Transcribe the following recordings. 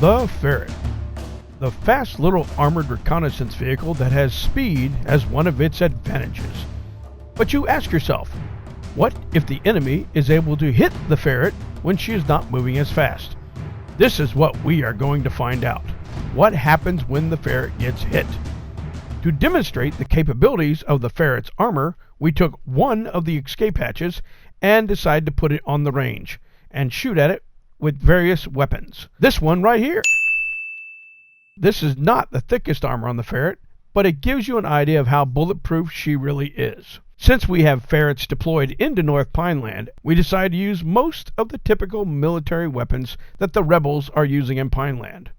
The Ferret. The fast little armored reconnaissance vehicle that has speed as one of its advantages. But you ask yourself, what if the enemy is able to hit the Ferret when she is not moving as fast? This is what we are going to find out. What happens when the Ferret gets hit? To demonstrate the capabilities of the Ferret's armor, we took one of the escape hatches and decided to put it on the range and shoot at it with various weapons. This one right here. This is not the thickest armor on the Ferret, but it gives you an idea of how bulletproof she really is. Since we have Ferrets deployed into North Pineland, we decided to use most of the typical military weapons that the rebels are using in Pineland.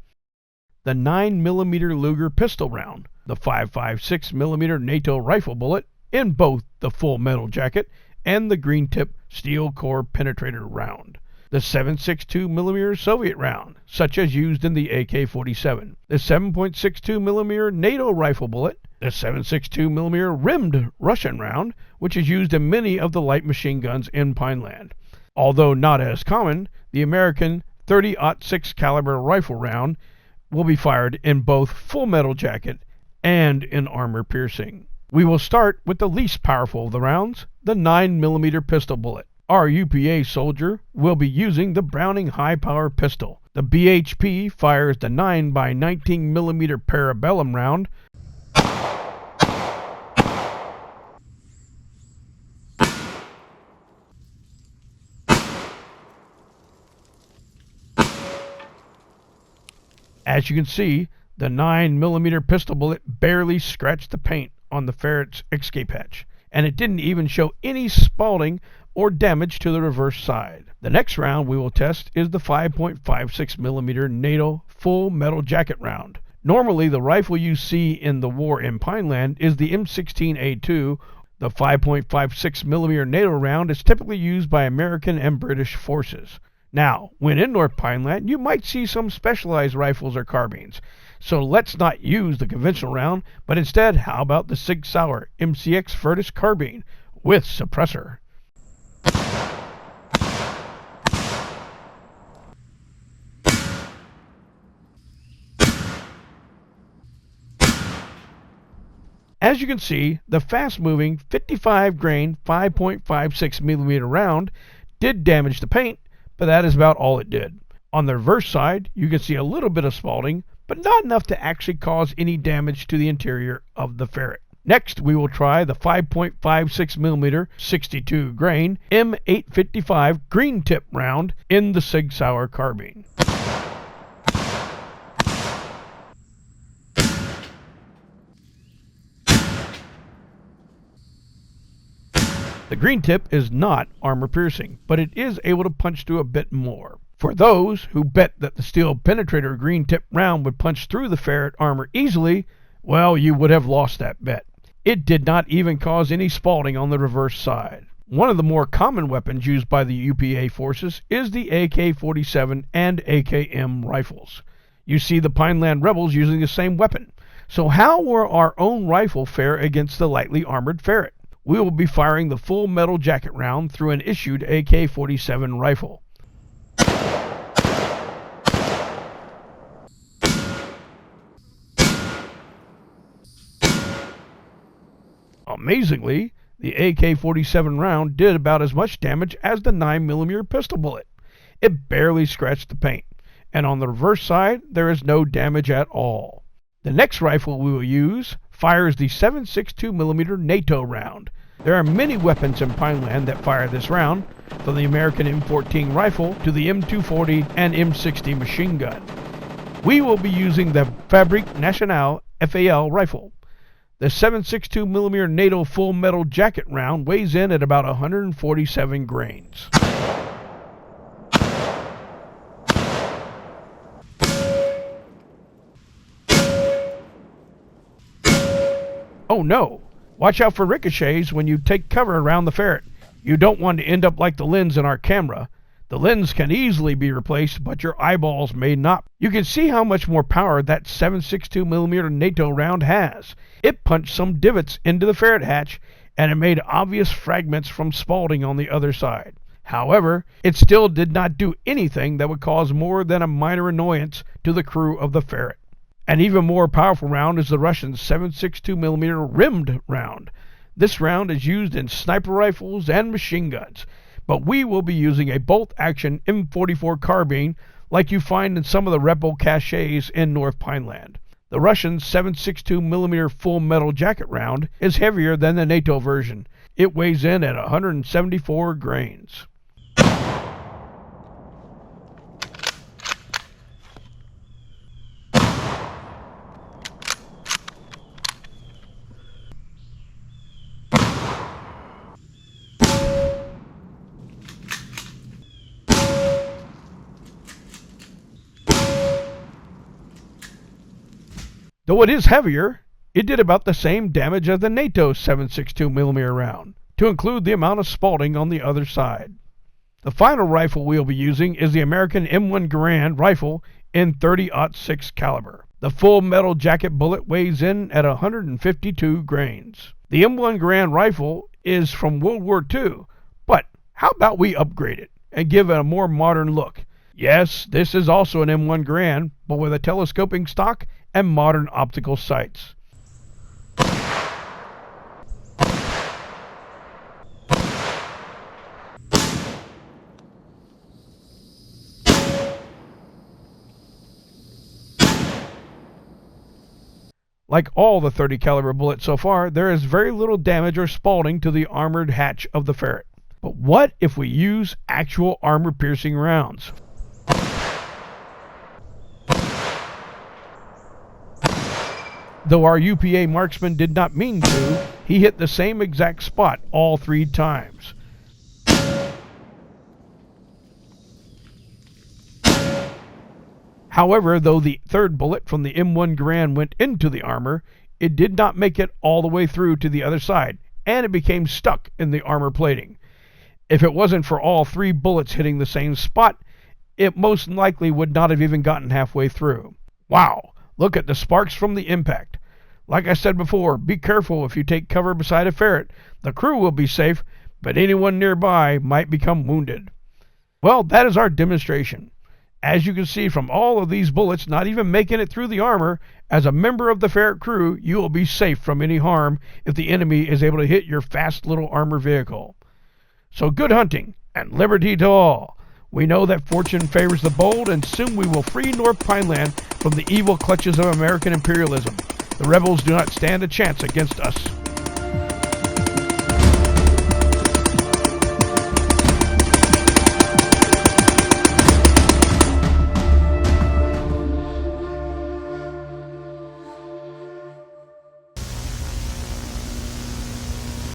The 9mm Luger pistol round, the 5.56mm NATO rifle bullet in both the full metal jacket and the green tip steel core penetrator round, the 7.62mm Soviet round, such as used in the AK-47, the 7.62mm NATO rifle bullet, the 7.62mm rimmed Russian round, which is used in many of the light machine guns in Pineland. Although not as common, the American 30-06 caliber rifle round will be fired in both full metal jacket and in armor piercing. We will start with the least powerful of the rounds, the 9mm pistol bullet. Our UPA soldier will be using the Browning high-power pistol. The BHP fires the 9x19mm Parabellum round. As you can see, the 9mm pistol bullet barely scratched the paint on the Ferret's escape hatch, and it didn't even show any spalling or damage to the reverse side. The next round we will test is the 5.56mm NATO full metal jacket round. Normally the rifle you see in the war in Pineland is the M16A2. The 5.56mm NATO round is typically used by American and British forces. Now, when in North Pineland, you might see some specialized rifles or carbines. So let's not use the conventional round, but instead, how about the Sig Sauer MCX Ferret carbine with suppressor? As you can see, the fast-moving 55-grain 5.56mm round did damage the paint, but that is about all it did. On the reverse side, you can see a little bit of spalling, but not enough to actually cause any damage to the interior of the Ferret. Next, we will try the 5.56mm 62-grain M855 green tip round in the Sig Sauer carbine. The green tip is not armor piercing, but it is able to punch through a bit more. For those who bet that the steel penetrator green tip round would punch through the Ferret armor easily, well, you would have lost that bet. It did not even cause any spalling on the reverse side. One of the more common weapons used by the UPA forces is the AK-47 and AKM rifles. You see the Pineland rebels using the same weapon. So how will our own rifle fare against the lightly armored Ferret? We will be firing the full metal jacket round through an issued AK-47 rifle. Amazingly, the AK-47 round did about as much damage as the 9mm pistol bullet. It barely scratched the paint, and on the reverse side, there is no damage at all. The next rifle we will use fires the 7.62mm NATO round. There are many weapons in Pineland that fire this round, from the American M14 rifle to the M240 and M60 machine gun. We will be using the Fabrique Nationale FAL rifle. The 7.62mm NATO full metal jacket round weighs in at about 147 grains. Oh no! Watch out for ricochets when you take cover around the Ferret. You don't want to end up like the lens in our camera. The lens can easily be replaced, but your eyeballs may not. You can see how much more power that 7.62mm NATO round has. It punched some divots into the Ferret hatch, and it made obvious fragments from spalling on the other side. However, it still did not do anything that would cause more than a minor annoyance to the crew of the Ferret. An even more powerful round is the Russian 7.62mm rimmed round. This round is used in sniper rifles and machine guns, but we will be using a bolt-action M44 carbine like you find in some of the Rebel caches in North Pineland. The Russian 7.62mm full metal jacket round is heavier than the NATO version. It weighs in at 174 grains. Though it is heavier, it did about the same damage as the NATO 7.62mm round, to include the amount of spalting on the other side. The final rifle we'll be using is the American M1 Garand rifle in .30-06 caliber. The full metal jacket bullet weighs in at 152 grains. The M1 Garand rifle is from World War II, but how about we upgrade it and give it a more modern look? Yes, this is also an M1 Garand, but with a telescoping stock and modern optical sights. Like all the .30 caliber bullets so far, there is very little damage or spalting to the armored hatch of the Ferret. But what if we use actual armor-piercing rounds? Though our UPA marksman did not mean to, he hit the same exact spot all 3 times. However, though the third bullet from the M1 Garand went into the armor, it did not make it all the way through to the other side, and it became stuck in the armor plating. If it wasn't for all 3 bullets hitting the same spot, it most likely would not have even gotten halfway through. Wow! Look at the sparks from the impact. Like I said before, be careful if you take cover beside a Ferret. The crew will be safe, but anyone nearby might become wounded. Well, that is our demonstration. As you can see from all of these bullets not even making it through the armor, as a member of the Ferret crew, you will be safe from any harm if the enemy is able to hit your fast little armor vehicle. So good hunting, and liberty to all. We know that fortune favors the bold, and soon we will free North Pineland from the evil clutches of American imperialism. The rebels do not stand a chance against us.